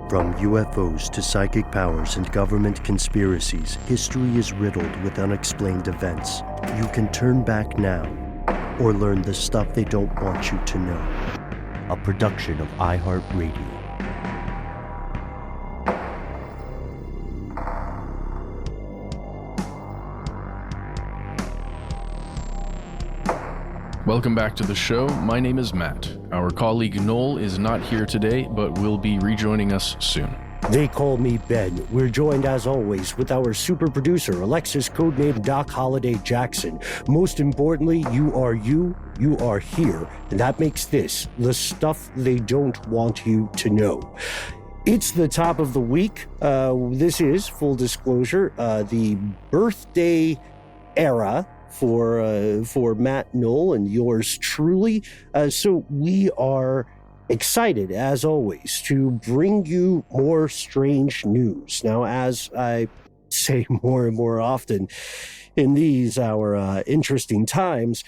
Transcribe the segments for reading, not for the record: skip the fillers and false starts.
From UFOs to psychic powers and government conspiracies, history is riddled with unexplained events. You can turn back now or learn the stuff they don't want you to know. A production of iHeartRadio. Welcome back to the show. My name is Matt. Our colleague Noel is not here today, but will be rejoining us soon. They call me Ben. We're joined, as always, with our super producer, Alexis, codenamed Doc Holliday Jackson. Most importantly, you are here, and that makes this the stuff they don't want you to know. It's the top of the week. This is, full disclosure, the birthday era for Matt, Noel, and yours truly. So we are excited, as always, to bring you more strange news. Now, as I say more and more often in these, our interesting times,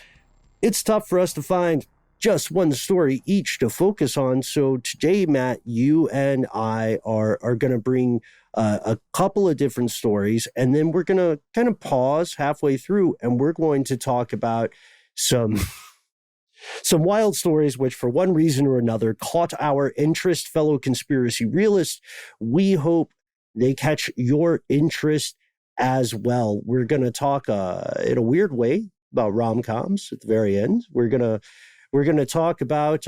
it's tough for us to find just one story each to focus on. So today, Matt, you and I are going to bring a couple of different stories, and then we're going to kind of pause halfway through, and we're going to talk about some wild stories which, for one reason or another, caught our interest, fellow conspiracy realists. We hope they catch your interest as well. We're going to talk in a weird way about rom-coms at the very end. We're going to talk about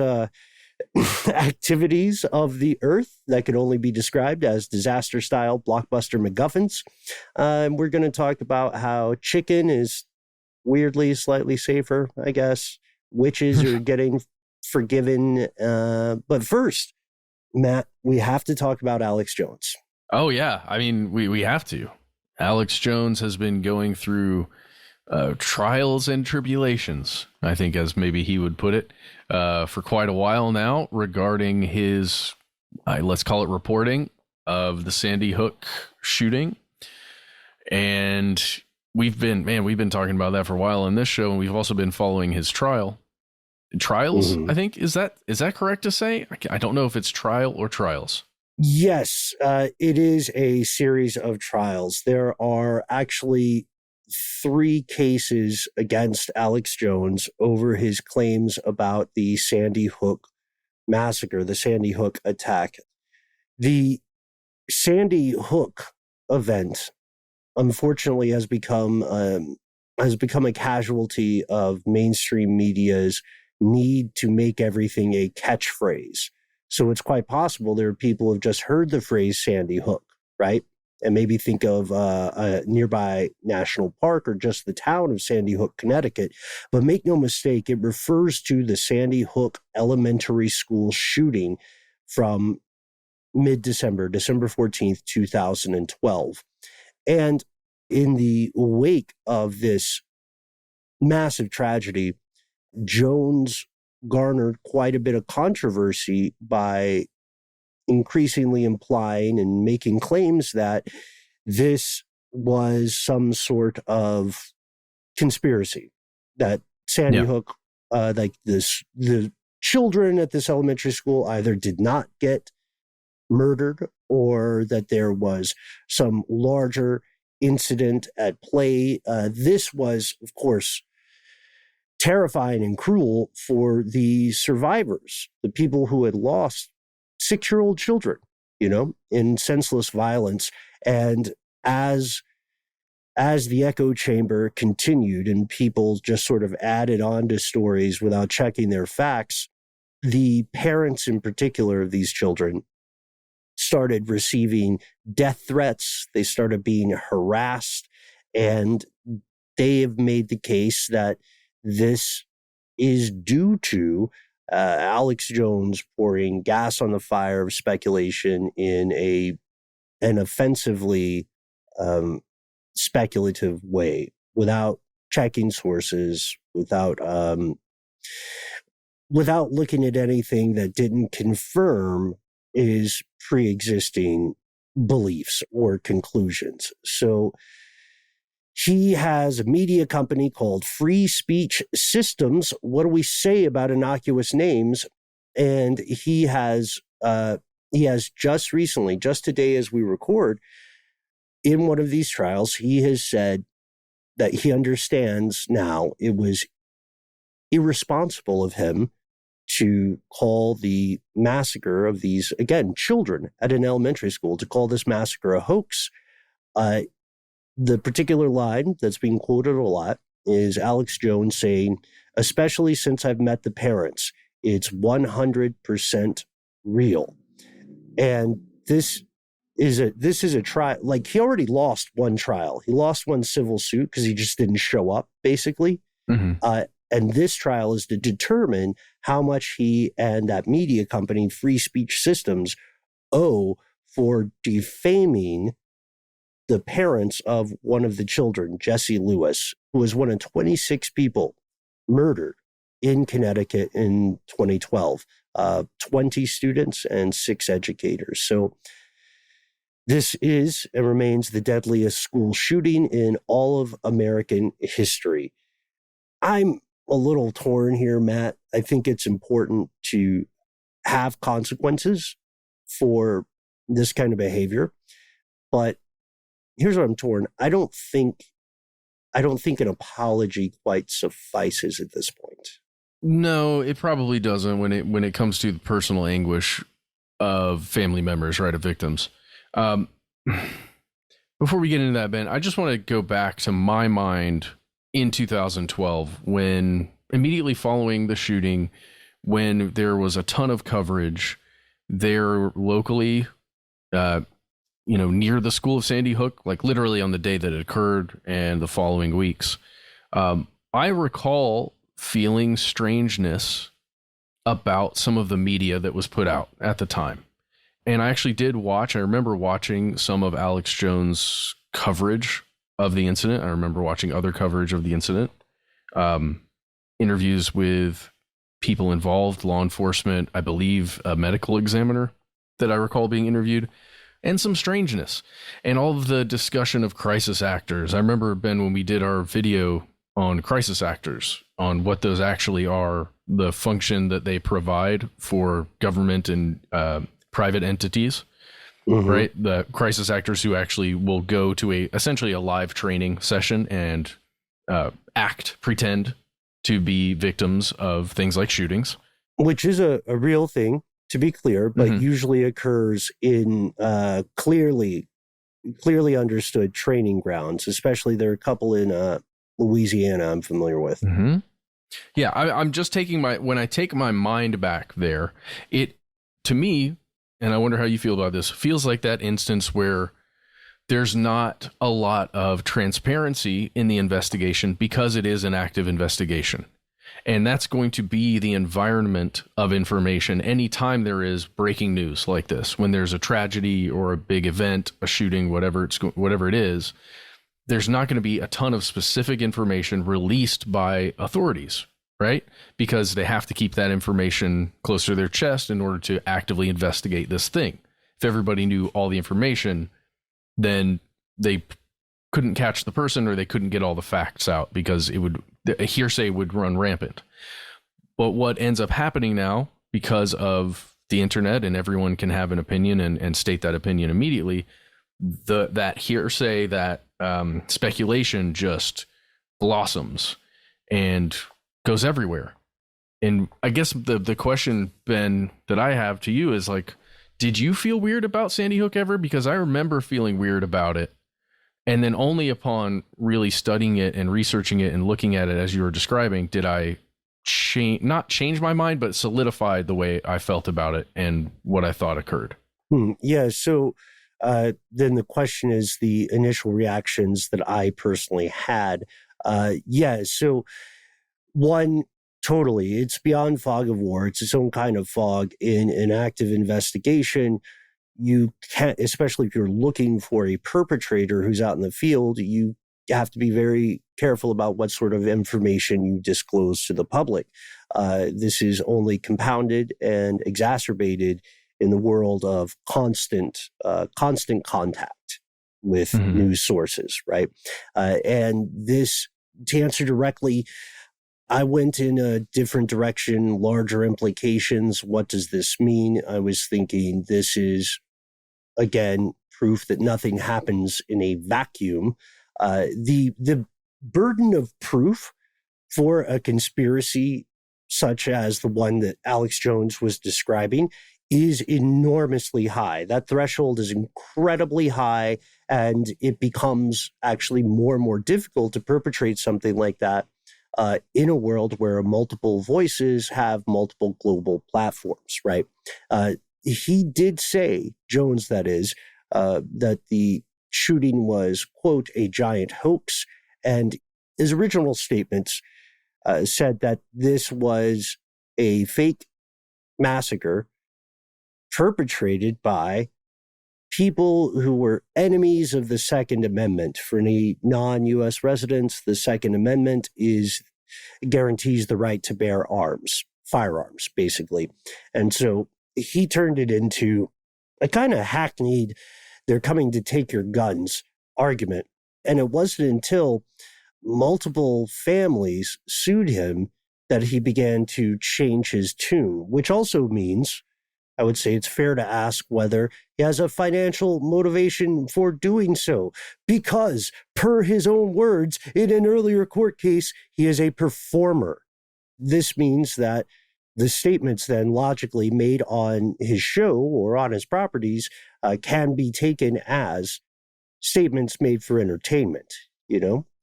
activities of the Earth that can only be described as disaster-style blockbuster MacGuffins. And we're going to talk about how chicken is weirdly slightly safer, I guess. Witches are getting forgiven. But first, Matt, we have to talk about Alex Jones. Oh, yeah. I mean, we have to. Alex Jones has been going through trials and tribulations, I think, as maybe he would put it, for quite a while now regarding his, let's call it, reporting of the Sandy Hook shooting. And we've been talking about that for a while in this show, and we've also been following his trials. Mm-hmm. I think, is that correct to say? I don't know if it's trial or trials. Yes, it is a series of trials. There are actually 3 cases against Alex Jones over his claims about the Sandy Hook massacre, the Sandy Hook attack. The Sandy Hook event, unfortunately, has become a casualty of mainstream media's need to make everything a catchphrase. So it's quite possible there are people who have just heard the phrase Sandy Hook, right? And maybe think of a nearby national park or just the town of Sandy Hook, Connecticut. But make no mistake, it refers to the Sandy Hook Elementary School shooting from mid-December, December 14th, 2012. And in the wake of this massive tragedy, Jones garnered quite a bit of controversy by increasingly implying and making claims that this was some sort of conspiracy, that Sandy Hook, like the children at this elementary school either did not get murdered or that there was some larger incident at play. This was, of course, terrifying and cruel for the survivors, the people who had lost 6-year-old children, in senseless violence. And as the echo chamber continued and people just sort of added on to stories without checking their facts, the parents in particular of these children started receiving death threats. They started being harassed, and they have made the case that this is due to Alex Jones pouring gas on the fire of speculation in an offensively speculative way, without checking sources, without looking at anything that didn't confirm his pre-existing beliefs or conclusions. So he has a media company called Free Speech Systems. What do we say about innocuous names? And he has he has just recently, just today as we record, in one of these trials, he has said that he understands now it was irresponsible of him to call the massacre of these, again, children at an elementary school, to call this massacre a hoax. The particular line that's being quoted a lot is Alex Jones saying, especially since I've met the parents, it's 100% real. And this is a trial. Like, he already lost one trial. He lost one civil suit because he just didn't show up, basically. Mm-hmm. And this trial is to determine how much he and that media company, Free Speech Systems, owe for defaming the parents of one of the children, Jesse Lewis, who was one of 26 people murdered in Connecticut in 2012, 20 students and 6 educators. So this is and remains the deadliest school shooting in all of American history. I'm a little torn here, Matt. I think it's important to have consequences for this kind of behavior. But here's what I'm torn. I don't think an apology quite suffices at this point. No, it probably doesn't when it comes to the personal anguish of family members, right, of victims. Before we get into that, Ben, I just want to go back to my mind in 2012, when immediately following the shooting, when there was a ton of coverage there locally, near the school of Sandy Hook, like literally on the day that it occurred and the following weeks. I recall feeling strangeness about some of the media that was put out at the time. And I actually I remember watching some of Alex Jones' coverage of the incident. I remember watching other coverage of the incident, interviews with people involved, law enforcement, I believe a medical examiner that I recall being interviewed, and some strangeness, and all of the discussion of crisis actors. I remember, Ben, when we did our video on crisis actors, on what those actually are, the function that they provide for government and private entities. Mm-hmm. Right? The crisis actors who actually will go to essentially a live training session and pretend to be victims of things like shootings. Which is a real thing, to be clear, but mm-hmm. usually occurs in clearly understood training grounds, especially there are a couple in Louisiana I'm familiar with. Mm-hmm. Yeah, I'm just when I take my mind back there, it, to me, and I wonder how you feel about this, feels like that instance where there's not a lot of transparency in the investigation because it is an active investigation. And that's going to be the environment of information anytime there is breaking news like this. When there's a tragedy or a big event, a shooting, whatever it is, there's not going to be a ton of specific information released by authorities, right? Because they have to keep that information close to their chest in order to actively investigate this thing. If everybody knew all the information, then they couldn't catch the person, or they couldn't get all the facts out, because a hearsay would run rampant. But what ends up happening now, because of the internet and everyone can have an opinion and state that opinion immediately, that hearsay, that speculation just blossoms and goes everywhere. And I guess the question, Ben, that I have to you is like, did you feel weird about Sandy Hook ever? Because I remember feeling weird about it. And then only upon really studying it and researching it and looking at it as you were describing, did I not change my mind, but solidify the way I felt about it and what I thought occurred. Yeah. So then the question is the initial reactions that I personally had. So one, totally, it's beyond fog of war. It's its own kind of fog in an active investigation. You can't, especially if you're looking for a perpetrator who's out in the field, you have to be very careful about what sort of information you disclose to the public. This is only compounded and exacerbated in the world of constant contact with news sources, right? And this, to answer directly, I went in a different direction, larger implications. What does this mean? I was thinking this is, again, proof that nothing happens in a vacuum. The burden of proof for a conspiracy such as the one that Alex Jones was describing is enormously high. That threshold is incredibly high, and it becomes actually more and more difficult to perpetrate something like that in a world where multiple voices have multiple global platforms, right? He did say, Jones that is, that the shooting was, quote, a giant hoax. And his original statements said that this was a fake massacre perpetrated by people who were enemies of the Second Amendment. For any non-U.S. residents, the Second Amendment guarantees the right to bear arms, firearms, basically. And so he turned it into a kind of hackneyed, they're coming to take your guns argument. And it wasn't until multiple families sued him that he began to change his tune, which also means, I would say it's fair to ask whether he has a financial motivation for doing so, because per his own words in an earlier court case, he is a performer. This means that the statements then logically made on his show or on his properties can be taken as statements made for entertainment,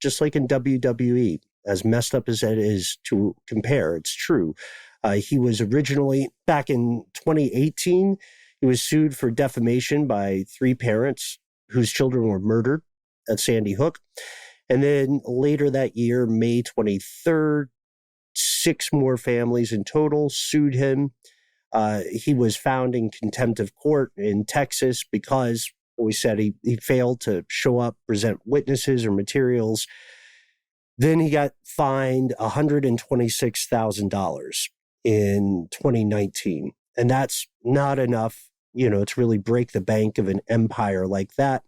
just like in WWE. As messed up as that is to compare, it's true. He was originally, back in 2018, he was sued for defamation by 3 parents whose children were murdered at Sandy Hook. And then later that year, May 23rd, 6 more families in total sued him. He was found in contempt of court in Texas because we said he failed to show up, present witnesses or materials. Then he got fined $126,000 in 2019. And that's not enough, to really break the bank of an empire like that.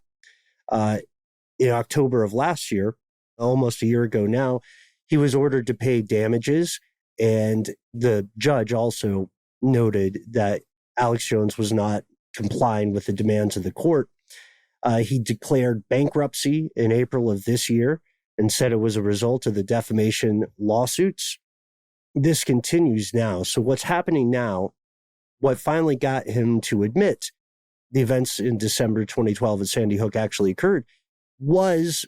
In October of last year, almost a year ago now, he was ordered to pay damages. And the judge also noted that Alex Jones was not complying with the demands of the court. He declared bankruptcy in April of this year and said it was a result of the defamation lawsuits. This continues now. So what's happening now, what finally got him to admit the events in December 2012 at Sandy Hook actually occurred, was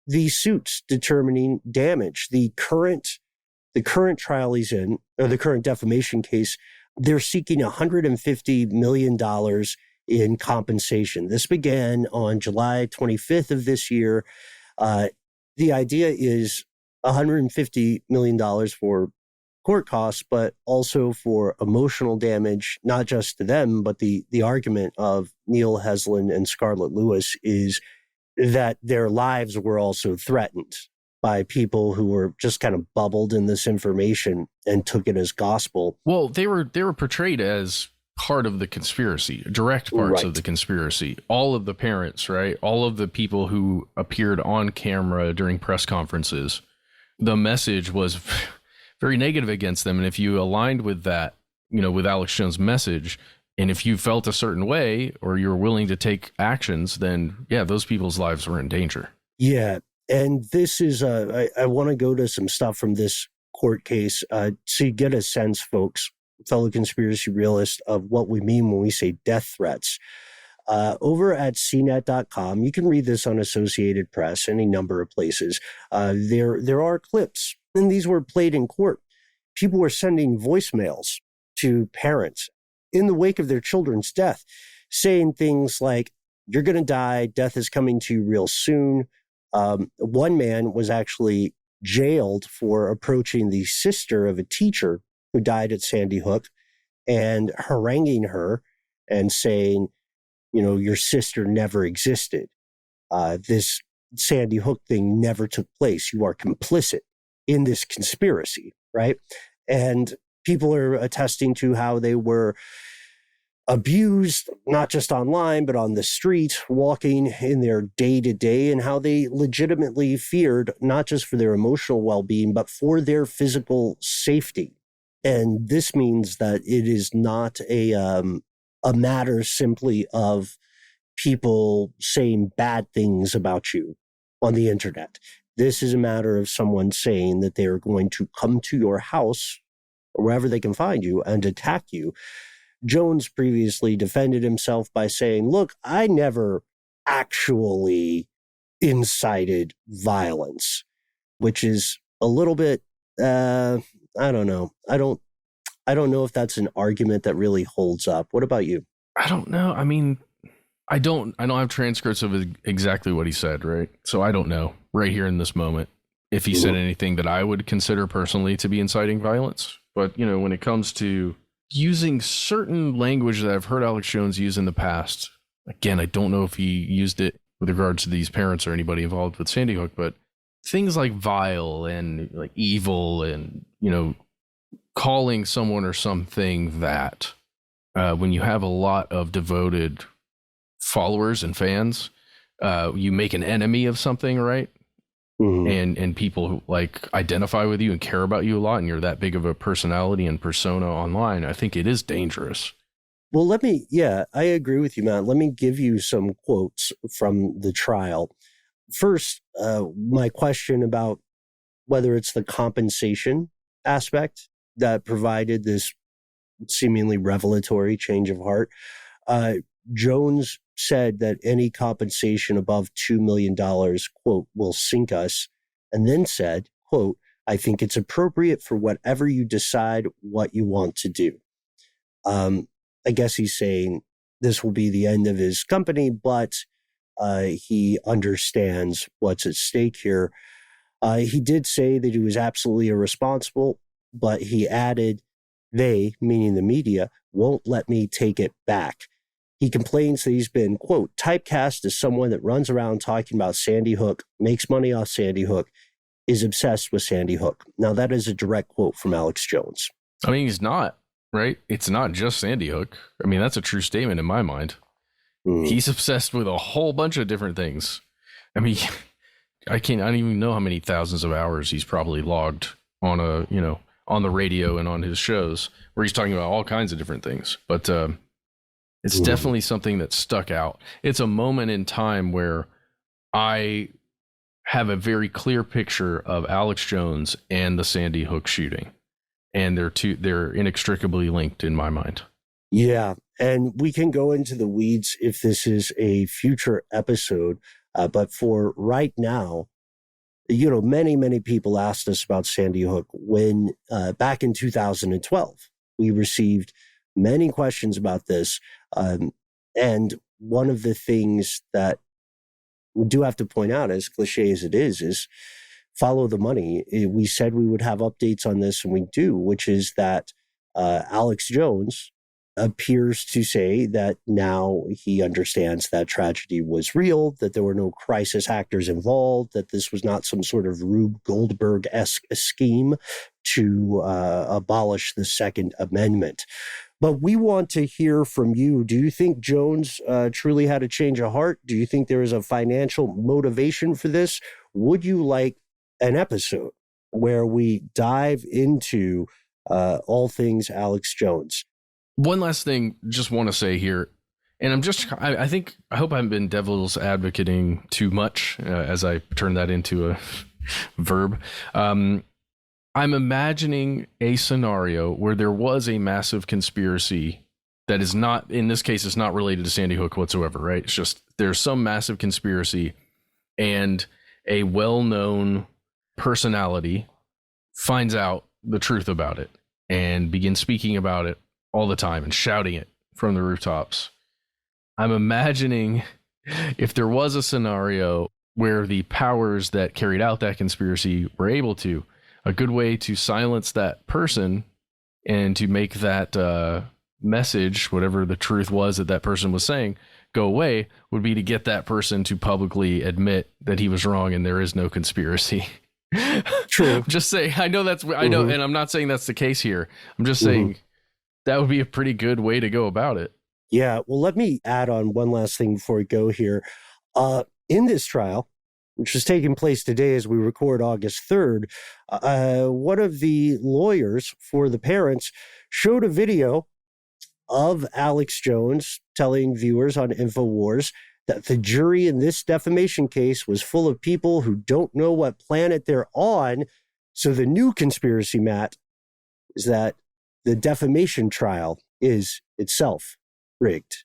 the suits determining damage. The current trial he's in, or the current defamation case, they're seeking $150 million in compensation. This began on July 25th of this year. The idea is $150 million for court costs, but also for emotional damage, not just to them, but the argument of Neil Heslin and Scarlett Lewis is that their lives were also threatened by people who were just kind of bubbled in this information and took it as gospel. Well, they were portrayed as part of the conspiracy, direct parts of the conspiracy. All of the parents, right? All of the people who appeared on camera during press conferences, the message was very negative against them. And if you aligned with that, with Alex Jones' message, and if you felt a certain way or you were willing to take actions, then yeah, those people's lives were in danger. Yeah. And this is, I want to go to some stuff from this court case so you get a sense, folks, fellow conspiracy realists, of what we mean when we say death threats. Over at cnet.com, you can read this on Associated Press, any number of places. There are clips, and these were played in court. People were sending voicemails to parents in the wake of their children's death, saying things like, "You're going to die. Death is coming to you real soon." One man was actually jailed for approaching the sister of a teacher who died at Sandy Hook and haranguing her and saying, your sister never existed. This Sandy Hook thing never took place. You are complicit in this conspiracy, right? And people are attesting to how they were abused, not just online, but on the street, walking in their day-to-day, and how they legitimately feared not just for their emotional well-being, but for their physical safety. And this means that it is not a matter simply of people saying bad things about you on the internet. This is a matter of someone saying that they are going to come to your house or wherever they can find you and attack you. Jones previously defended himself by saying, look, I never actually incited violence, which is a little bit, I don't know. I don't know if that's an argument that really holds up. What about you? I don't know. I mean, I don't have transcripts of exactly what he said, right? So I don't know right here in this moment if he said anything that I would consider personally to be inciting violence. But, when it comes to using certain language that I've heard Alex Jones use in the past, again, I don't know if he used it with regards to these parents or anybody involved with Sandy Hook, but things like vile and like evil and, calling someone or something that when you have a lot of devoted followers and fans, you make an enemy of something, right? Mm-hmm. And people who like identify with you and care about you a lot, and you're that big of a personality and persona online, I think it is dangerous. Well, I agree with you, Matt. Let me give you some quotes from the trial. First, my question about whether it's the compensation aspect that provided this seemingly revelatory change of heart. Jones said that any compensation above $2 million, quote, will sink us, and then said, quote, I think it's appropriate for whatever you decide what you want to do. I guess he's saying this will be the end of his company, but he understands what's at stake here. He did say that he was absolutely irresponsible, but he added, they, meaning the media, won't let me take it back. He complains that he's been, quote, typecast as someone that runs around talking about Sandy Hook, makes money off Sandy Hook, is obsessed with Sandy Hook. Now, that is a direct quote from Alex Jones. I mean, he's not, right? It's not just Sandy Hook. I mean, that's a true statement in my mind. He's obsessed with a whole bunch of different things. I mean, I don't even know how many thousands of hours he's probably logged on on the radio and on his shows where he's talking about all kinds of different things. But it's definitely something that stuck out. It's a moment in time where I have a very clear picture of Alex Jones and the Sandy Hook shooting. And they're inextricably linked in my mind. Yeah. And we can go into the weeds if this is a future episode. But for right now, many people asked us about Sandy Hook when back in 2012, we received many questions about this. And one of the things that we do have to point out, as cliche as it is follow the money. We said we would have updates on this, and we do, which is that Alex Jones appears to say that now he understands that tragedy was real, that there were no crisis actors involved, that this was not some sort of Rube Goldberg-esque scheme to abolish the Second Amendment. But we want to hear from you. Do you think Jones truly had a change of heart? Do you think there is a financial motivation for this? Would you like an episode where we dive into all things Alex Jones? One last thing, just want to say here, and I hope I haven't been devil's advocating too much as I turn that into a verb. I'm imagining a scenario where there was a massive conspiracy that is not, in this case, it's not related to Sandy Hook whatsoever, right? It's just there's some massive conspiracy and a well-known personality finds out the truth about it and begins speaking about it all the time and shouting it from the rooftops. I'm imagining if there was a scenario where the powers that carried out that conspiracy were able to, a good way to silence that person and to make that message, whatever the truth was that person was saying, go away, would be to get that person to publicly admit that he was wrong and there is no conspiracy. True. Just saying, I know, and I'm not saying that's the case here. I'm just saying that would be a pretty good way to go about it. Yeah, well, let me add on one last thing before we go here. In this trial, which is taking place today as we record August 3rd, one of the lawyers for the parents showed a video of Alex Jones telling viewers on InfoWars that the jury in this defamation case was full of people who don't know what planet they're on. So the new conspiracy, Matt, is that the defamation trial is itself rigged.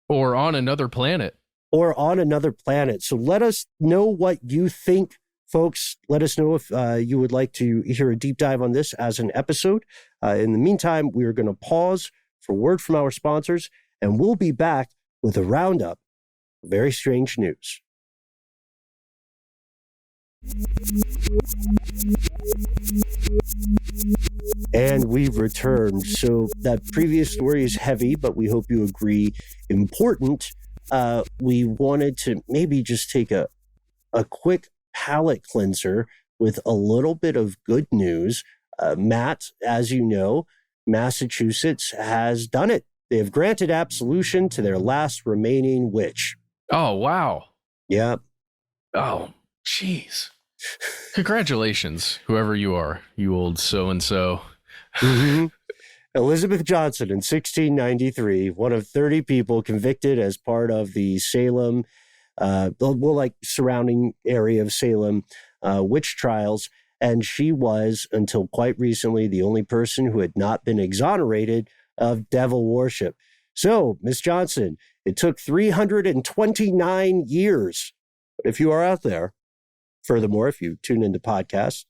Or on another planet. Or on another planet. So let us know what you think, folks. Let us know if you would like to hear a deep dive on this as an episode. In the meantime, we are going to pause for word from our sponsors, and we'll be back with a roundup of very strange news. And we've returned. So that previous story is heavy, but we hope you agree important. We wanted to maybe just take a quick palate cleanser with a little bit of good news. Matt, as you know, Massachusetts has done it. They have granted absolution to their last remaining witch. Oh, wow. Yeah. Oh, jeez. Congratulations, whoever you are, you old so-and-so. Mm-hmm. Elizabeth Johnson in 1693, one of 30 people convicted as part of the Salem, surrounding area of Salem witch trials. And she was, until quite recently, the only person who had not been exonerated of devil worship. So, Miss Johnson, it took 329 years. But if you are out there, furthermore, if you tune into podcasts,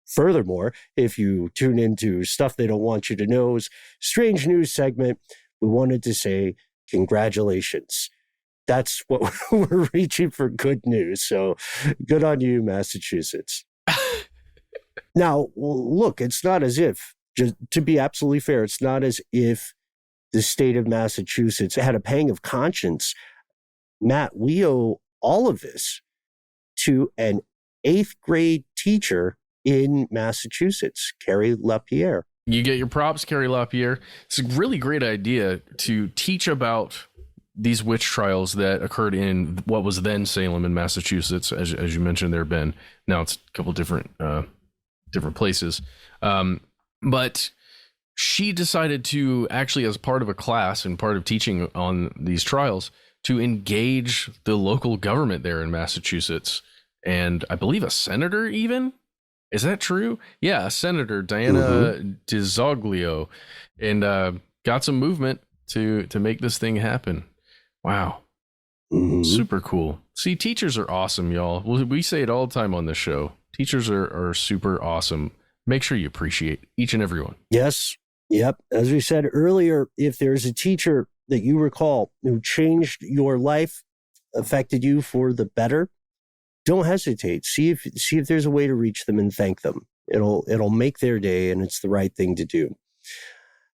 furthermore, if you tune into Stuff They Don't Want You to Know's strange news segment, we wanted to say congratulations. That's what we're reaching for, good news. So good on you, Massachusetts. Now, look, it's not as if, just to be absolutely fair, it's not as if the state of Massachusetts had a pang of conscience. Matt, we owe all of this to an 8th grade teacher in Massachusetts, Carrie LaPierre. You get your props, Carrie LaPierre. It's a really great idea to teach about these witch trials that occurred in what was then Salem in Massachusetts. As you mentioned, there have been, now it's a couple different places. But she decided to actually, as part of a class and part of teaching on these trials, to engage the local government there in Massachusetts. And I believe a senator even. Is that true? Yeah, Senator Diana DiZoglio, and got some movement to make this thing happen. Wow. Super cool. See, teachers are awesome, y'all. We say it all the time on this show. Teachers are super awesome. Make sure you appreciate each and every one. Yes. Yep. As we said earlier, if there's a teacher that you recall who changed your life, affected you for the better, don't hesitate. See if there's a way to reach them and thank them. It'll make their day, and it's the right thing to do.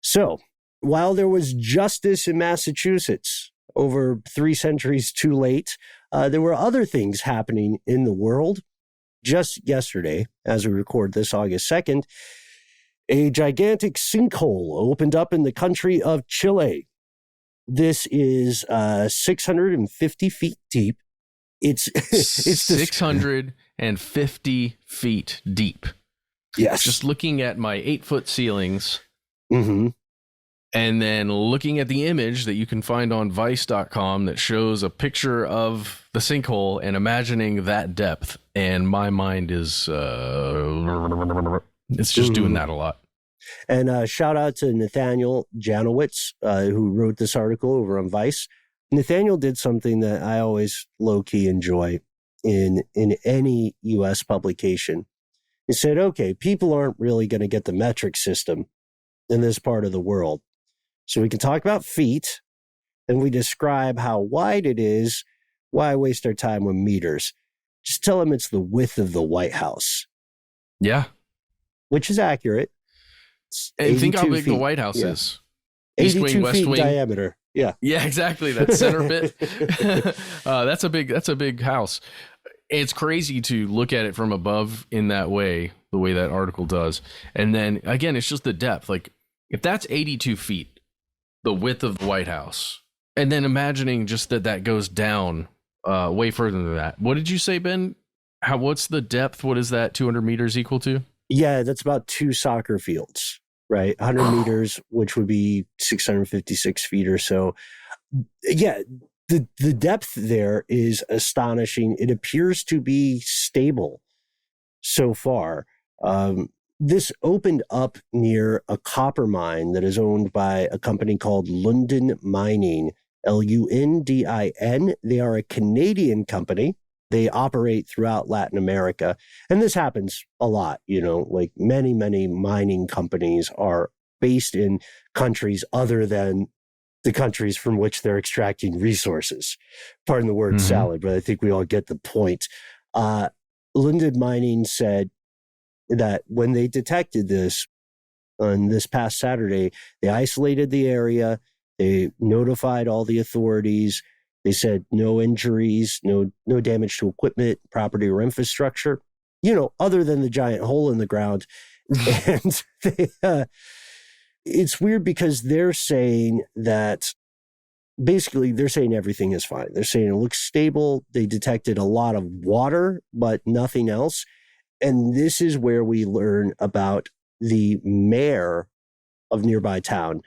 So, while there was justice in Massachusetts over 3 centuries too late, there were other things happening in the world. Just yesterday, as we record this, August 2nd, a gigantic sinkhole opened up in the country of Chile. This is 650 feet deep. It's 650 feet deep. Yes. Just looking at my 8-foot ceilings, Mm-hmm. and then looking at the image that you can find on Vice.com that shows a picture of the sinkhole and imagining that depth. And my mind is, it's just doing that a lot. And shout out to Nathaniel Janowitz, who wrote this article over on Vice. Nathaniel did something that I always low-key enjoy in any U.S. publication. He said, okay, people aren't really going to get the metric system in this part of the world. So we can talk about feet, and we describe how wide it is. Why waste our time with meters? Just tell them it's the width of the White House. Yeah. Which is accurate. And think how big feet. the White House is. East 82 wing, west feet wing. diameter. Yeah. Yeah, exactly. That center bit. That's a big house. It's crazy to look at it from above in that way, the way that article does. And then again, it's just the depth. Like if that's 82 feet, the width of the White House. And then imagining just that goes down way further than that. What did you say, Ben? What's the depth? What is that 200 meters equal to? Yeah, that's about 2 soccer fields, right? 100 meters, which would be 656 feet or so. Yeah, the depth there is astonishing. It appears to be stable so far. This opened up near a copper mine that is owned by a company called Lundin Mining, Lundin. They are a Canadian company. They operate throughout Latin America. And this happens a lot, like many, many mining companies are based in countries other than the countries from which they're extracting resources. Pardon the word salad, but I think we all get the point. Lundin Mining said that when they detected this on this past Saturday, they isolated the area. They notified all the authorities. They said no injuries, no damage to equipment, property, or infrastructure, other than the giant hole in the ground. And it's weird because they're saying that basically they're saying everything is fine. They're saying it looks stable. They detected a lot of water, but nothing else. And this is where we learn about the mayor of nearby town,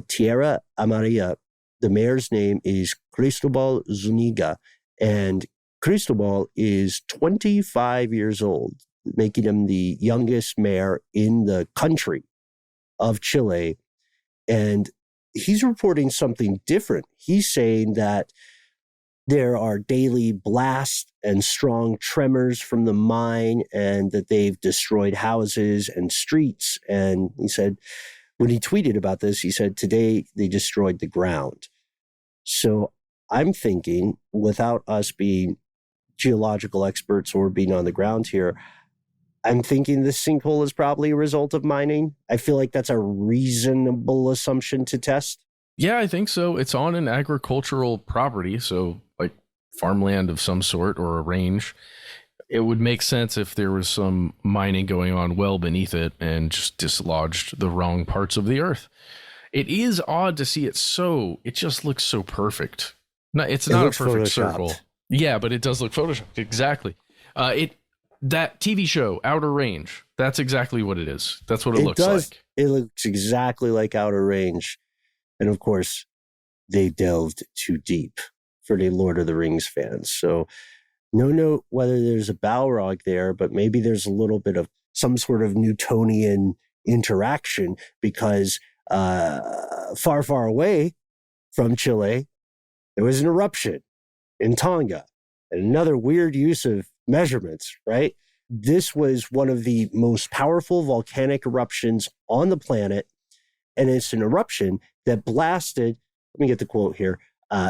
Tierra Amarilla. The mayor's name is Cristobal Zuniga, and Cristobal is 25 years old, making him the youngest mayor in the country of Chile. And he's reporting something different. He's saying that there are daily blasts and strong tremors from the mine, and that they've destroyed houses and streets. And he said, when he tweeted about this, he said, today they destroyed the ground. So I'm thinking, without us being geological experts or being on the ground here, I'm thinking this sinkhole is probably a result of mining. I feel like that's a reasonable assumption to test. Yeah, I think so. It's on an agricultural property, so like farmland of some sort or a range. It would make sense if there was some mining going on well beneath it and just dislodged the wrong parts of the earth. It is odd to see it just looks so perfect. It's not a perfect circle. Yeah, but it does look photoshopped. Exactly. That TV show, Outer Range, that's exactly what it is. That's what it looks like. It looks exactly like Outer Range. And of course, they delved too deep for the Lord of the Rings fans. So no note whether there's a Balrog there, but maybe there's a little bit of some sort of Newtonian interaction, because far, far away from Chile, there was an eruption in Tonga, and another weird use of measurements, right? This was one of the most powerful volcanic eruptions on the planet, and it's an eruption that blasted, let me get the quote here,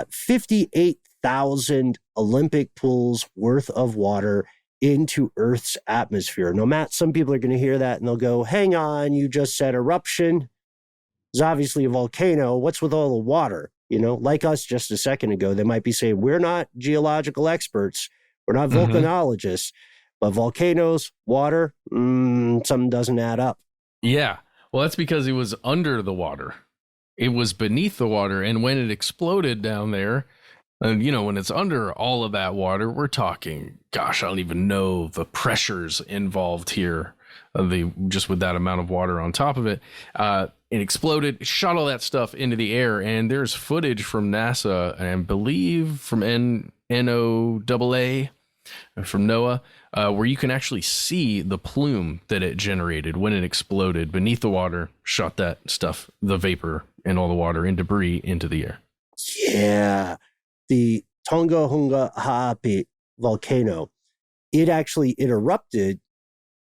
58,000 Olympic pools worth of water into Earth's atmosphere. Now, Matt, some people are going to hear that and they'll go, hang on, you just said eruption. It's obviously a volcano. What's with all the water? Like us just a second ago, they might be saying, we're not geological experts. We're not volcanologists, but volcanoes, water, something doesn't add up. Yeah. Well, that's because it was under the water. It was beneath the water. And when it exploded down there, and when it's under all of that water, we're talking, gosh, I don't even know the pressures involved here. Just with that amount of water on top of it, it exploded, shot all that stuff into the air. And there's footage from NASA, and I believe from NOAA, from NOAA, where you can actually see the plume that it generated when it exploded beneath the water, shot that stuff, the vapor and all the water and debris into the air. Yeah. The Tonga Ha'api volcano, it erupted.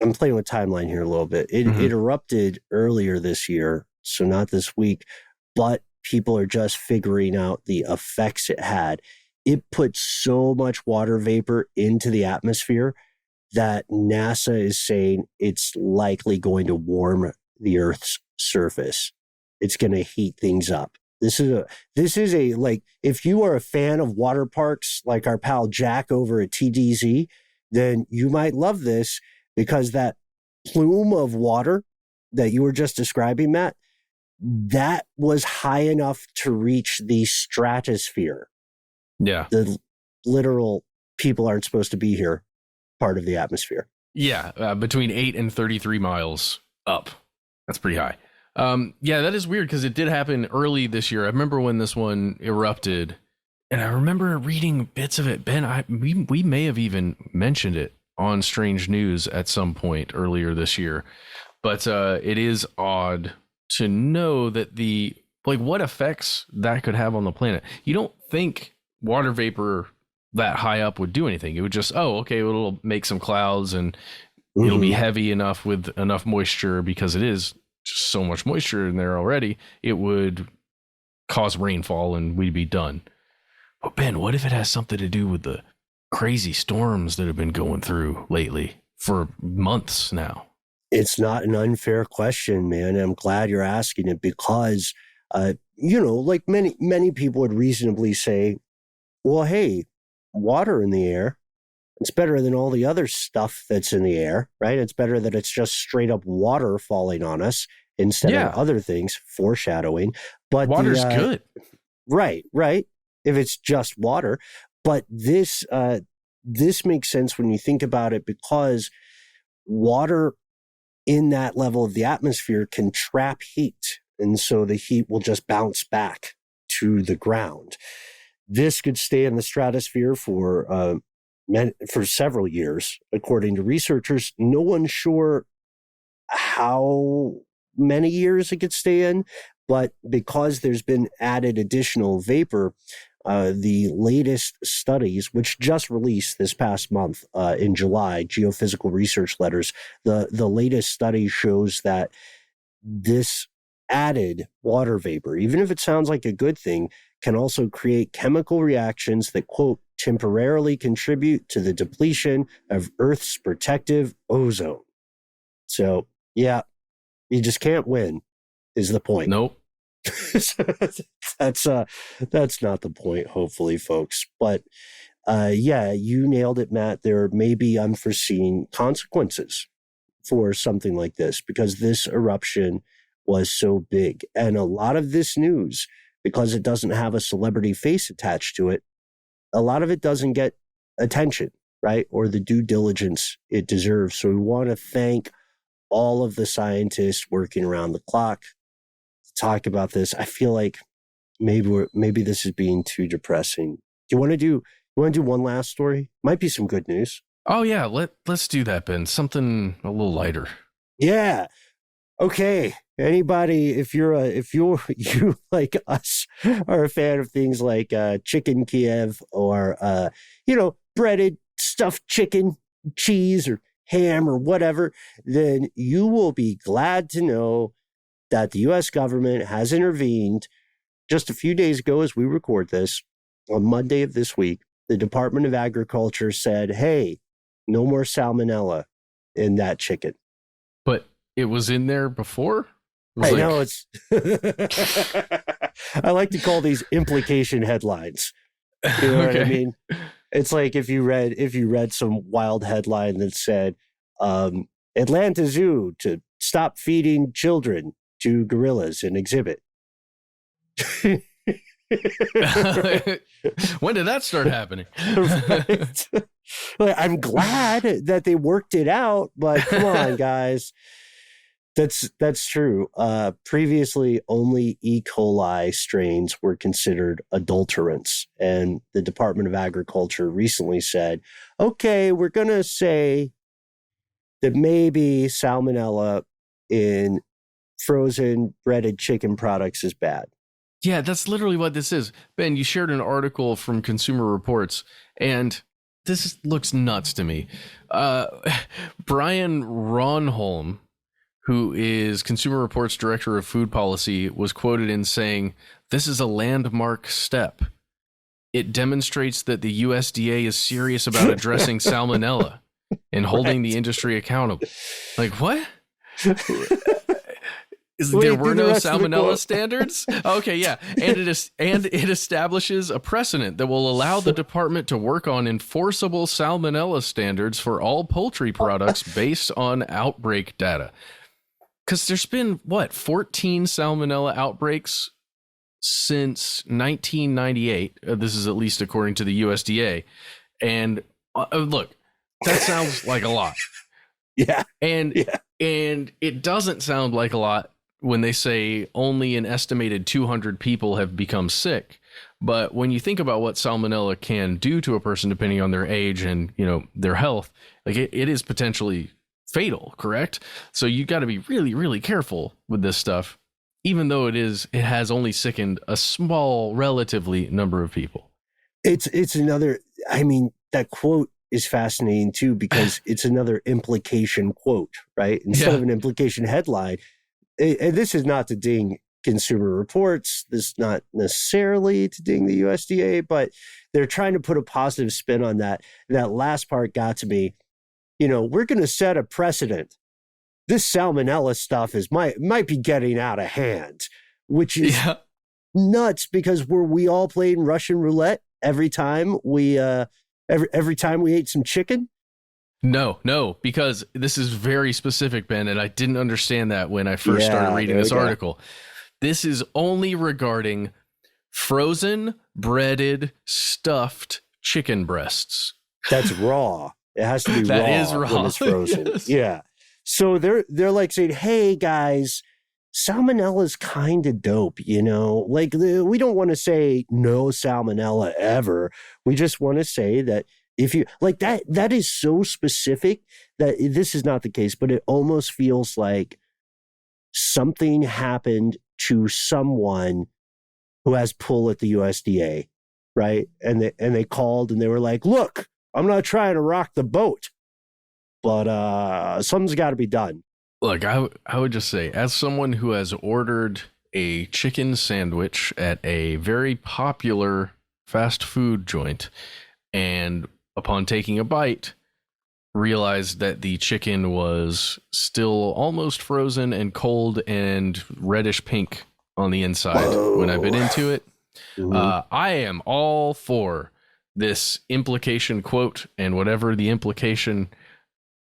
I'm playing with timeline here a little bit. It erupted earlier this year, so not this week, but people are just figuring out the effects it had. It put so much water vapor into the atmosphere that NASA is saying it's likely going to warm the Earth's surface. It's going to heat things up. This is a like, if you are a fan of water parks like our pal Jack over at TDZ, then you might love this, because that plume of water that you were just describing, Matt, that was high enough to reach the stratosphere. Yeah. The literal people aren't supposed to be here part of the atmosphere. Yeah. Between 8 and 33 miles up. That's pretty high. Yeah, that is weird because it did happen early this year. I remember when this one erupted, and I remember reading bits of it. Ben, we may have even mentioned it on Strange News at some point earlier this year. But it is odd to know that what effects that could have on the planet. You don't think water vapor that high up would do anything. It would just, it'll make some clouds and it'll be heavy enough with enough moisture, because it is just so much moisture in there already. It would cause rainfall and we'd be done. But Ben, what if it has something to do with the crazy storms that have been going through lately for months now? It's not an unfair question, man. I'm glad you're asking it because, like many people would reasonably say, well, hey, water in the air, it's better than all the other stuff that's in the air, right? It's better that it's just straight up water falling on us instead of other things, foreshadowing. But water's good. Right. If it's just water. But this makes sense when you think about it, because water in that level of the atmosphere can trap heat. And so the heat will just bounce back to the ground. This could stay in the stratosphere for several years, according to researchers. No one's sure how many years it could stay in, but because there's been added additional vapor, the latest studies, which just released this past month in July, Geophysical Research Letters, the latest study shows that this added water vapor, even if it sounds like a good thing, can also create chemical reactions that, quote, temporarily contribute to the depletion of Earth's protective ozone. So, yeah, you just can't win, is the point. Nope. That's not the point, hopefully, folks. But you nailed it, Matt. There may be unforeseen consequences for something like this, because this eruption was so big. And a lot of this news, because it doesn't have a celebrity face attached to it, a lot of it doesn't get attention, right? Or the due diligence it deserves. So we want to thank all of the scientists working around the clock to talk about this. I feel like maybe this is being too depressing. Do you want to do one last story? Might be some good news. Oh yeah, let's do that, Ben. Something a little lighter. Yeah. Okay. Anybody, if you like us are a fan of things like chicken Kiev or breaded stuffed chicken, cheese or ham or whatever, then you will be glad to know that the U.S. government has intervened just a few days ago as we record this. On Monday of this week, the Department of Agriculture said, hey, no more salmonella in that chicken. But it was in there before? I know it's. I like to call these implication headlines. You know what I mean? It's like if you read some wild headline that said, Atlanta Zoo to stop feeding children to gorillas in exhibit. When did that start happening? Right. I'm glad that they worked it out, but come on, guys. That's true. Previously, only E. coli strains were considered adulterants. And the Department of Agriculture recently said, okay, we're going to say that maybe salmonella in frozen breaded chicken products is bad. Yeah, that's literally what this is. Ben, you shared an article from Consumer Reports, and this looks nuts to me. Brian Ronholm, who is Consumer Reports Director of Food Policy, was quoted in saying, "This is a landmark step. It demonstrates that the USDA is serious about addressing salmonella and holding the industry accountable." Like, what? There were no salmonella standards? Okay, yeah. And it establishes a precedent that will allow the department to work on enforceable salmonella standards for all poultry products based on outbreak data. Because there's been, 14 salmonella outbreaks since 1998. This is at least according to the USDA. And look, that sounds like a lot. Yeah. And it doesn't sound like a lot when they say only an estimated 200 people have become sick. But when you think about what salmonella can do to a person, depending on their age and, their health, like it is potentially fatal, correct? So you got to be really, really careful with this stuff, even though it has only sickened a small, relatively number of people. It's another, that quote is fascinating too, because it's another implication quote, right? Instead of an implication headline. And this is not to ding Consumer Reports. This is not necessarily to ding the USDA, but they're trying to put a positive spin on that. And that last part got to me. We're going to set a precedent. This salmonella stuff might be getting out of hand, which is nuts, because we all playing Russian roulette every time we every time we ate some chicken? No, because this is very specific, Ben, and I didn't understand that when I first started reading this article. This is only regarding frozen, breaded, stuffed chicken breasts. That's raw. It has to be raw. That is raw. When it's frozen. Yes. Yeah. So they're like saying, hey, guys, salmonella is kind of dope, Like, we don't want to say no salmonella ever. We just want to say that if you like that is so specific that this is not the case, but it almost feels like something happened to someone who has pull at the USDA, right? And they called and they were like, look, I'm not trying to rock the boat, but something's got to be done. Look, I would just say, as someone who has ordered a chicken sandwich at a very popular fast food joint, and upon taking a bite, realized that the chicken was still almost frozen and cold and reddish pink on the inside when I bit into it. Mm-hmm. I am all for this implication quote and whatever the implication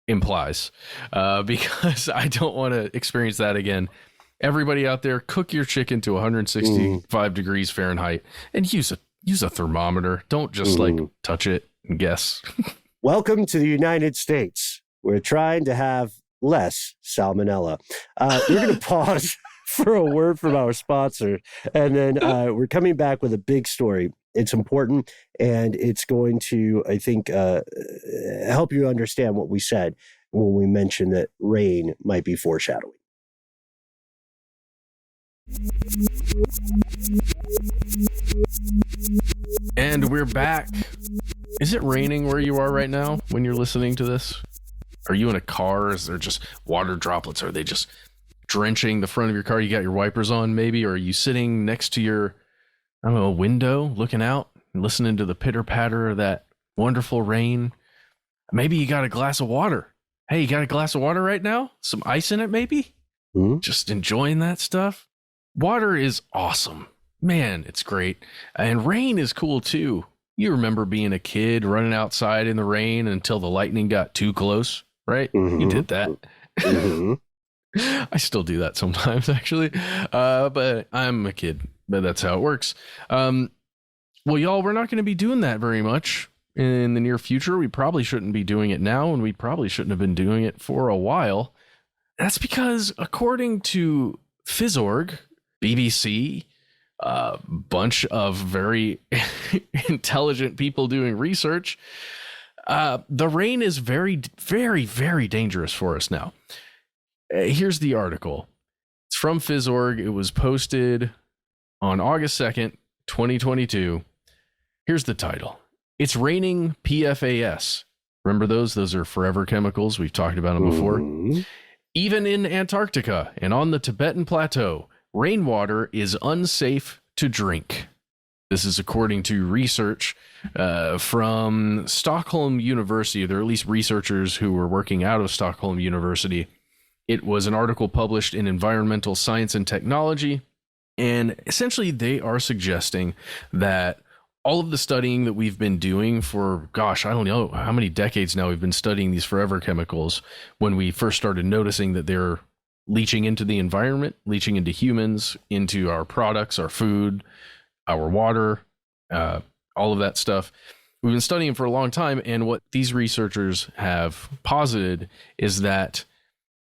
implies, because I don't want to experience that again. Everybody out there, cook your chicken to 165 degrees Fahrenheit and use a thermometer. Don't just touch it and guess. Welcome to the United States. We're trying to have less salmonella. We're going to pause for a word from our sponsor, and then we're coming back with a big story. It's important, and it's going to, I think, help you understand what we said when we mentioned that rain might be foreshadowing. And we're back. Is it raining where you are right now when you're listening to this? Are you in a car? Is there just water droplets? Are they just drenching the front of your car? You got your wipers on maybe? Or are you sitting next to your, window looking out and listening to the pitter patter of that wonderful rain? Maybe you got a glass of water. Hey, you got a glass of water right now? Some ice in it maybe? Mm-hmm. Just enjoying that stuff. Water is awesome. Man, it's great. And rain is cool too. You remember being a kid running outside in the rain until the lightning got too close, right? Mm-hmm. You did that. Mm-hmm. I still do that sometimes, actually. But I'm a kid, but that's how it works. Well, y'all, we're not going to be doing that very much in the near future. We probably shouldn't be doing it now, and we probably shouldn't have been doing it for a while. That's because, according to Fizzorg, BBC, a bunch of very intelligent people doing research, the rain is very, very, very dangerous for us now. Here's the article. It's from Fizzorg. It was posted on August 2nd, 2022. Here's the title. It's raining PFAS. Remember those? Those are forever chemicals. We've talked about them before. Mm-hmm. Even in Antarctica and on the Tibetan Plateau, rainwater is unsafe to drink. This is according to research from Stockholm University. There are at least researchers who were working out of Stockholm University. It was an article published in Environmental Science and Technology. And essentially, they are suggesting that all of the studying that we've been doing for, I don't know how many decades now we've been studying these forever chemicals, when we first started noticing that they're leaching into the environment, leaching into humans, into our products, our food, our water, all of that stuff. We've been studying for a long time, and what these researchers have posited is that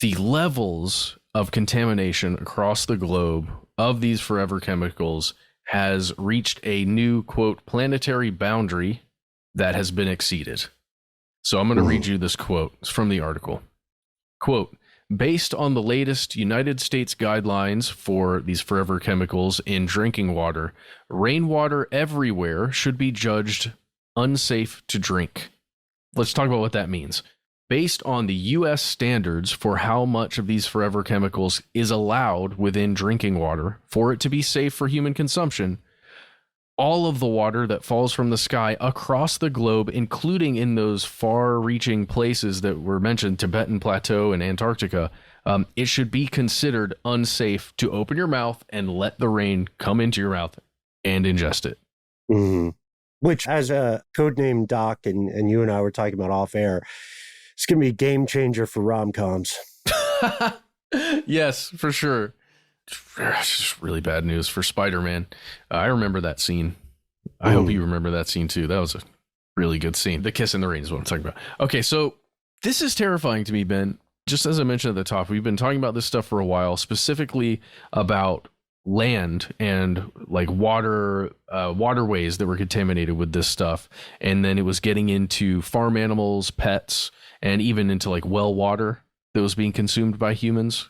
the levels of contamination across the globe of these forever chemicals has reached a new, quote, planetary boundary that has been exceeded. So I'm going to read you this quote. It's from the article. Quote, based on the latest United States guidelines for these forever chemicals in drinking water, rainwater everywhere should be judged unsafe to drink. Let's talk about what that means. Based on the U.S. standards for how much of these forever chemicals is allowed within drinking water for it to be safe for human consumption, all of the water that falls from the sky across the globe, including in those far-reaching places that were mentioned, Tibetan Plateau and Antarctica, it should be considered unsafe to open your mouth and let the rain come into your mouth and ingest it. Mm-hmm. Which, as a codename Doc and you and I were talking about off air, it's going to be a game changer for rom-coms. Yes, for sure. It's just really bad news for Spider-Man. I remember that scene. I hope you remember that scene too. That was a really good scene. The kiss in the rain is what I'm talking about. Okay, so this is terrifying to me, Ben. Just as I mentioned at the top, we've been talking about this stuff for a while, specifically about land and like waterways that were contaminated with this stuff. And then it was getting into farm animals, pets, and even into like well water that was being consumed by humans.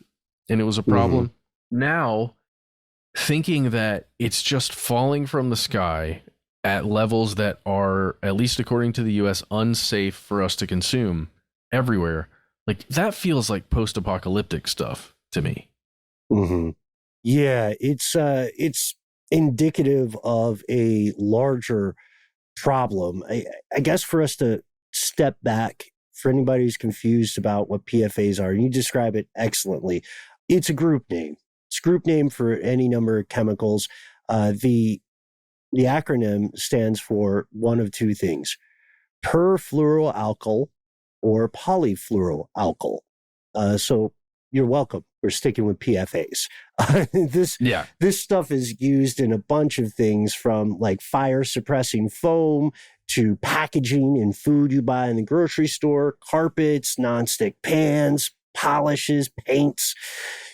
And it was a problem. Now, thinking that it's just falling from the sky at levels that are, at least according to the US, unsafe for us to consume everywhere, like that feels like post-apocalyptic stuff to me. Mm-hmm. Yeah, it's indicative of a larger problem. I guess for us to step back, for anybody who's confused about what PFAs are, and you describe it excellently, it's a group name. It's a group name for any number of chemicals. The acronym stands for one of two things: perfluoroalkyl or polyfluoroalkyl. So you're welcome. We're sticking with PFAs. This stuff is used in a bunch of things, from like fire suppressing foam to packaging in food you buy in the grocery store, carpets, nonstick pans, polishes, paints,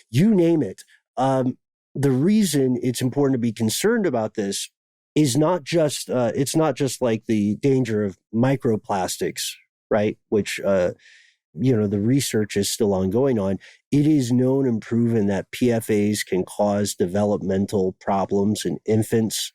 you name it. The reason it's important to be concerned about this is not just, it's not just like the danger of microplastics, right? Which, the research is still ongoing on. It is known and proven that PFAs can cause developmental problems in infants.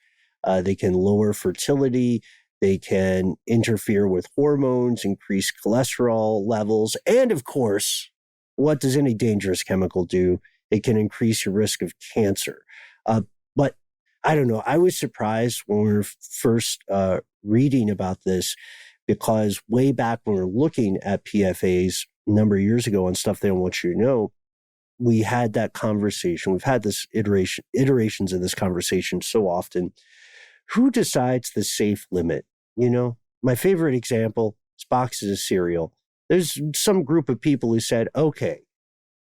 They can lower fertility. They can interfere with hormones, increase cholesterol levels. And of course, what does any dangerous chemical do? It can increase your risk of cancer. But I don't know. I was surprised when we were first reading about this, because way back when we were looking at PFAs a number of years ago on Stuff They Don't Want You to Know, we had that conversation. We've had this iterations of this conversation so often. Who decides the safe limit? My favorite example is boxes of cereal. There's some group of people who said, okay,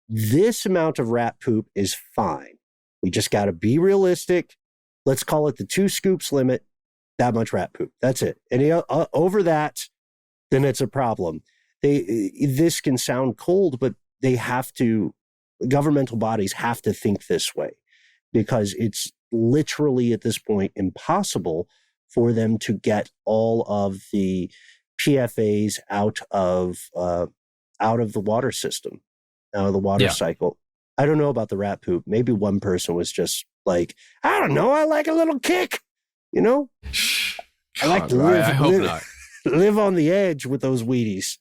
this amount of rat poop is fine. We just got to be realistic. Let's call it the 2 scoops limit. That much rat poop. That's it. And over that, then it's a problem. This can sound cold, but governmental bodies have to think this way, because it's literally at this point impossible for them to get all of the PFAs out of the water system, out of the water cycle. I don't know about the rat poop. Maybe one person was just like, I don't know, I like a little kick. I like to live on the edge with those Wheaties.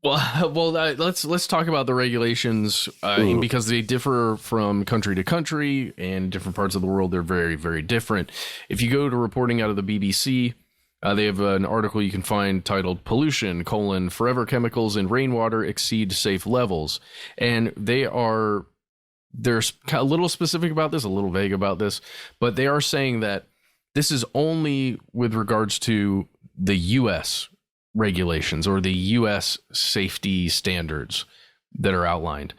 Well, let's talk about the regulations because they differ from country to country, and different parts of the world. They're very, very different. If you go to reporting out of the BBC, they have an article you can find titled "Pollution: Forever Chemicals in Rainwater Exceed Safe Levels," and they're a little specific about this, a little vague about this, but they are saying that this is only with regards to the U.S. regulations or the U.S. safety standards that are outlined.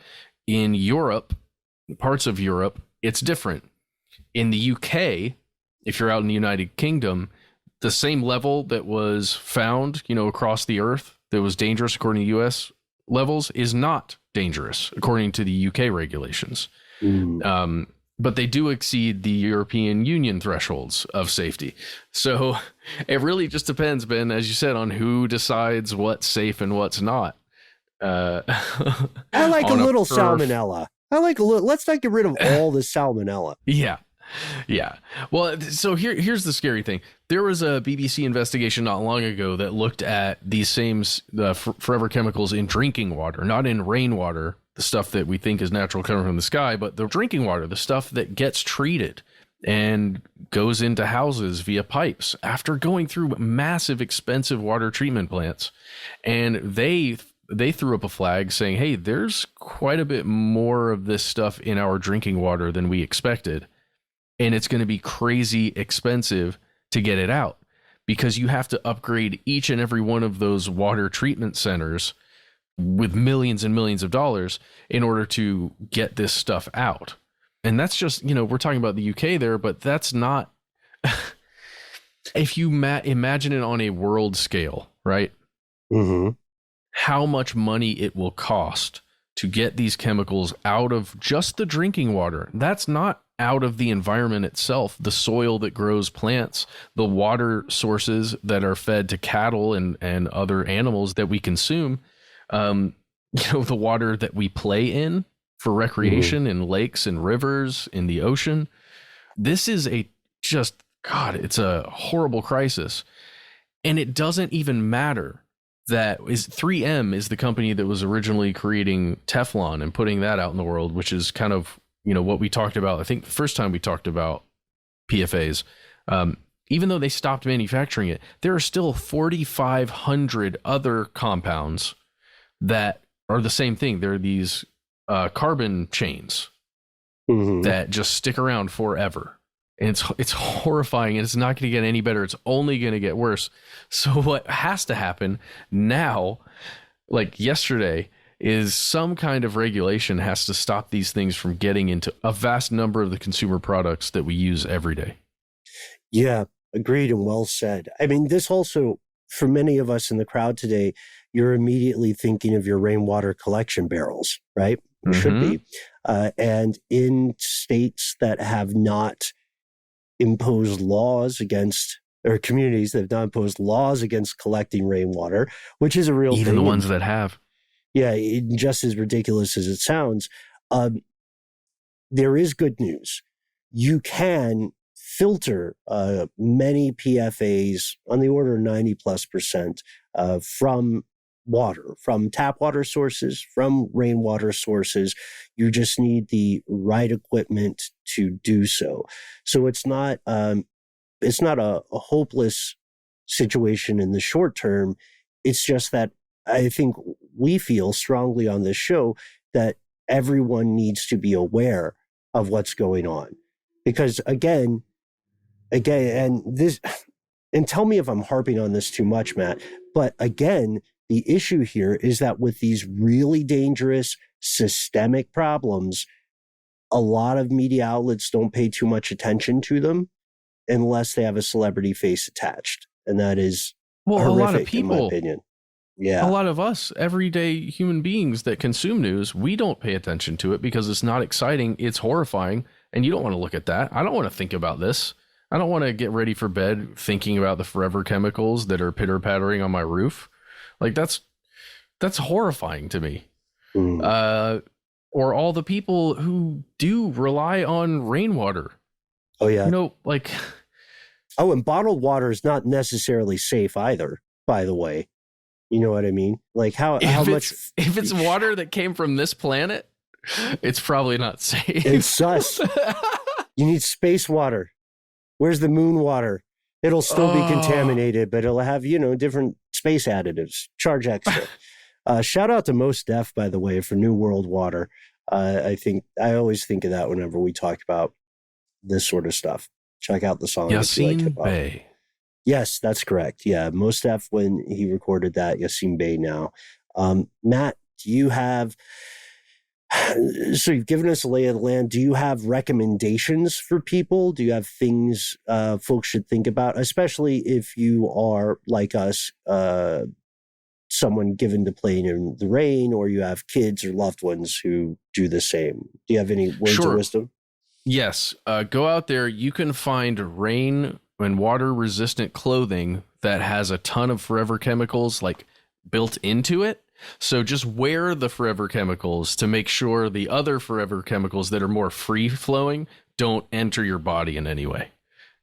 In Europe, parts of Europe, it's different. In the UK, if you're out in the United Kingdom, the same level that was found, across the earth that was dangerous according to US levels is not dangerous according to the UK regulations. But they do exceed the European Union thresholds of safety. So it really just depends, Ben, as you said, on who decides what's safe and what's not. I like a little salmonella. Let's not get rid of all the salmonella. Yeah. Well, so here's the scary thing. There was a BBC investigation not long ago that looked at these same forever chemicals in drinking water, not in rainwater, the stuff that we think is natural coming from the sky, but the drinking water, the stuff that gets treated and goes into houses via pipes after going through massive, expensive water treatment plants. And they threw up a flag saying, hey, there's quite a bit more of this stuff in our drinking water than we expected. And it's going to be crazy expensive to get it out because you have to upgrade each and every one of those water treatment centers with millions and millions of dollars in order to get this stuff out. And that's just, we're talking about the UK there, but that's not, if you imagine it on a world scale, right? Mm-hmm. How much money it will cost to get these chemicals out of just the drinking water. That's not out of the environment itself, the soil that grows plants, the water sources that are fed to cattle and other animals that we consume, the water that we play in for recreation in lakes and rivers, in the ocean. This is it's a horrible crisis. And it doesn't even matter that 3M is the company that was originally creating Teflon and putting that out in the world, which is kind of, what we talked about. I think the first time we talked about PFAs, even though they stopped manufacturing it, there are still 4,500 other compounds that are the same thing. They're these carbon chains that just stick around forever. And it's horrifying, and it's not going to get any better. It's only going to get worse. So what has to happen now, like yesterday, is some kind of regulation has to stop these things from getting into a vast number of the consumer products that we use every day. Yeah, agreed and well said. I mean, this also, for many of us in the crowd today, you're immediately thinking of your rainwater collection barrels, right? Should be. And in states that have not imposed laws against, or communities that have not imposed laws against collecting rainwater, which is a real thing. Even the ones that have. Yeah, just as ridiculous as it sounds, there is good news. You can filter many PFAs on the order of 90+% from water, from tap water sources, from rainwater sources. You just need the right equipment to do so. So it's not a hopeless situation in the short term. It's just that I think we feel strongly on this show that everyone needs to be aware of what's going on. Because again, and tell me if I'm harping on this too much, Matt, but again, the issue here is that with these really dangerous systemic problems, a lot of media outlets don't pay too much attention to them unless they have a celebrity face attached. And that is horrific, a lot of people, in my opinion. Yeah. A lot of us, everyday human beings that consume news, we don't pay attention to it because it's not exciting. It's horrifying. And you don't want to look at that. I don't want to think about this. I don't want to get ready for bed thinking about the forever chemicals that are pitter-pattering on my roof. Like that's horrifying to me. Or all the people who do rely on rainwater. Oh, yeah. And bottled water is not necessarily safe either, by the way. You know what I mean? Like how much... If it's water that came from this planet, it's probably not safe. It's sus. You need space water. Where's the moon water? It'll still be contaminated, but it'll have, different space additives. Charge extra. Shout out to Mos Def, by the way, for New World Water. I always think of that whenever we talk about this sort of stuff. Check out the song. Yasin Bey. Yes, that's correct. Yeah, Mos Def, when he recorded that, Yasin Bey now. Matt, do you have So you've given us a lay of the land. Do you have recommendations for people? Do you have things folks should think about, especially if you are like us, someone given to playing in the rain, or you have kids or loved ones who do the same? Do you have any words of wisdom? Yes. Go out there. You can find rain and water resistant clothing that has a ton of forever chemicals like built into it. So just wear the forever chemicals to make sure the other forever chemicals that are more free flowing don't enter your body in any way.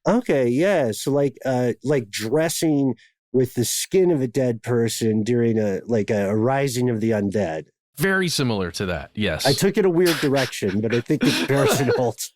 Okay, yeah. So like dressing with the skin of a dead person during a rising of the undead. Very similar to that. Yes. I took it a weird direction, but I think the comparison holds.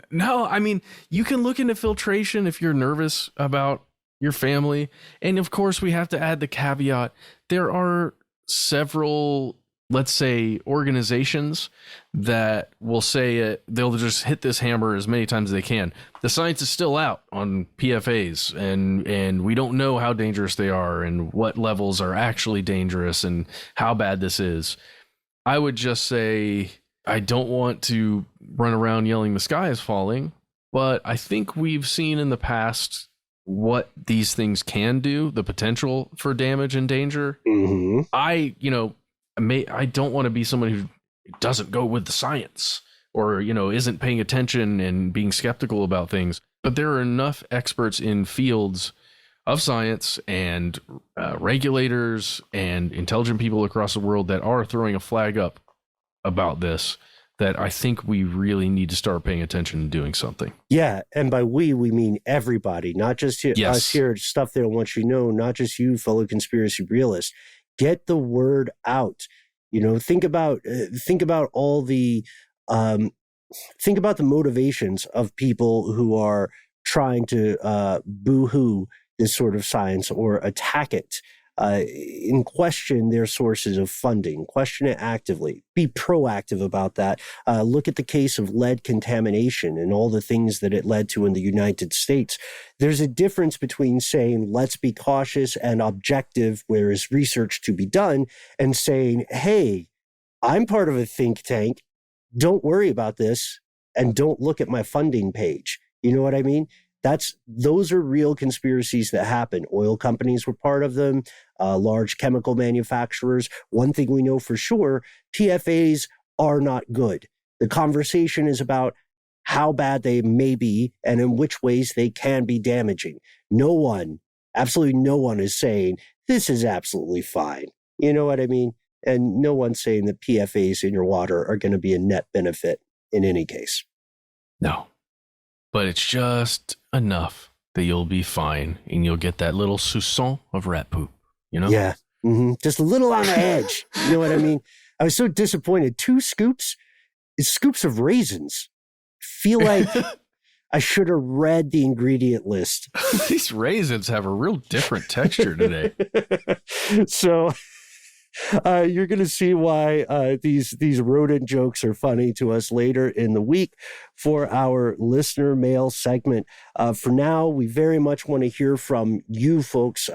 No, I mean, you can look into filtration if you're nervous about your family. And of course, we have to add the caveat. There are several, let's say, organizations that will say they'll just hit this hammer as many times as they can. The science is still out on PFAs, and we don't know how dangerous they are and what levels are actually dangerous and how bad this is. I would just say I don't want to run around yelling the sky is falling, but I think we've seen in the past what these things can do, the potential for damage and danger. Mm-hmm. I don't want to be someone who doesn't go with the science or, isn't paying attention and being skeptical about things. But there are enough experts in fields of science and regulators and intelligent people across the world that are throwing a flag up about this, that I think we really need to start paying attention and doing something. Yeah. And by we mean everybody, not just us here, stuff they don't want you to know, not just you, fellow conspiracy realists. Get the word out. Think about all the, think about the motivations of people who are trying to boo-hoo this sort of science or attack it. In question their sources of funding, question it actively, be proactive about that. Look at the case of lead contamination and all the things that it led to in the United States. There's a difference between saying, let's be cautious and objective, where is research to be done, and saying, hey, I'm part of a think tank. Don't worry about this and don't look at my funding page. You know what I mean? Those are real conspiracies that happen. Oil companies were part of them, large chemical manufacturers. One thing we know for sure, PFAs are not good. The conversation is about how bad they may be and in which ways they can be damaging. Absolutely no one is saying this is absolutely fine. You know what I mean? And no one's saying that PFAs in your water are going to be a net benefit in any case. No. But it's just enough that you'll be fine and you'll get that little soupçon of rat poop, Yeah. Mm-hmm. Just a little on the edge. You know what I mean? I was so disappointed. 2 scoops of raisins. Feel like I should have read the ingredient list. These raisins have a real different texture today. So you're going to see why these rodent jokes are funny to us later in the week for our listener mail segment. For now, we very much want to hear from you folks.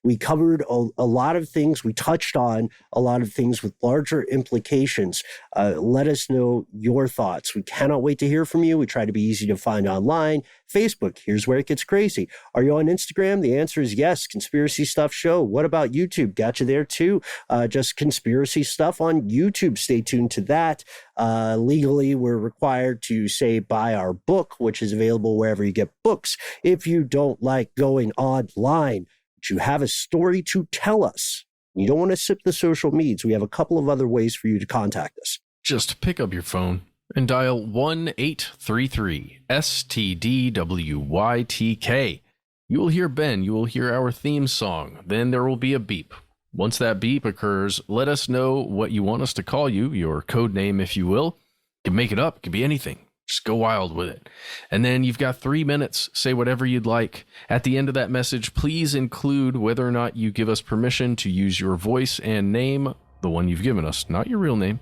We covered a lot of things. We touched on a lot of things with larger implications. Let us know your thoughts. We cannot wait to hear from you. We try to be easy to find online. Facebook, here's where it gets crazy. Are you on Instagram? The answer is yes. Conspiracy Stuff Show. What about YouTube? Got you there too. Just Conspiracy Stuff on YouTube. Stay tuned to that. Legally, we're required to say buy our book, which is available wherever you get books. If you don't like going online, you have a story to tell us, you don't want to sip the social medias, we have a couple of other ways for you to contact us. Just pick up your phone and dial 1-833-STDWYTK. You will hear Ben. You will hear our theme song. Then there will be a beep. Once that beep occurs, let us know what you want us to call you, your code name, if you will. You can make it up. It could be anything. Just go wild with it. And then you've got 3 minutes. Say whatever you'd like. At the end of that message, please include whether or not you give us permission to use your voice and name, the one you've given us, not your real name,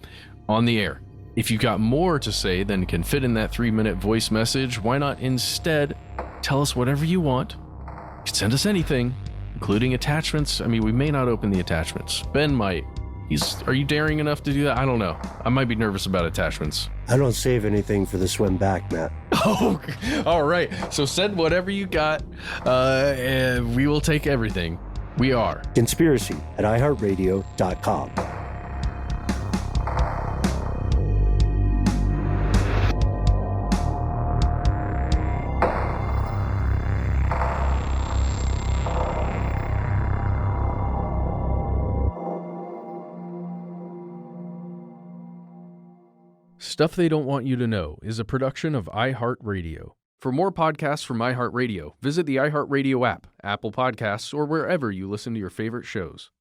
on the air. If you've got more to say than can fit in that 3-minute voice message, why not instead tell us whatever you want? You can send us anything, including attachments. I mean, we may not open the attachments. Ben might. Are you daring enough to do that? I don't know. I might be nervous about attachments. I don't save anything for the swim back, Matt. Oh, all right. So send whatever you got, and we will take everything. We are Conspiracy at iHeartRadio.com. Stuff They Don't Want You to Know is a production of iHeartRadio. For more podcasts from iHeartRadio, visit the iHeartRadio app, Apple Podcasts, or wherever you listen to your favorite shows.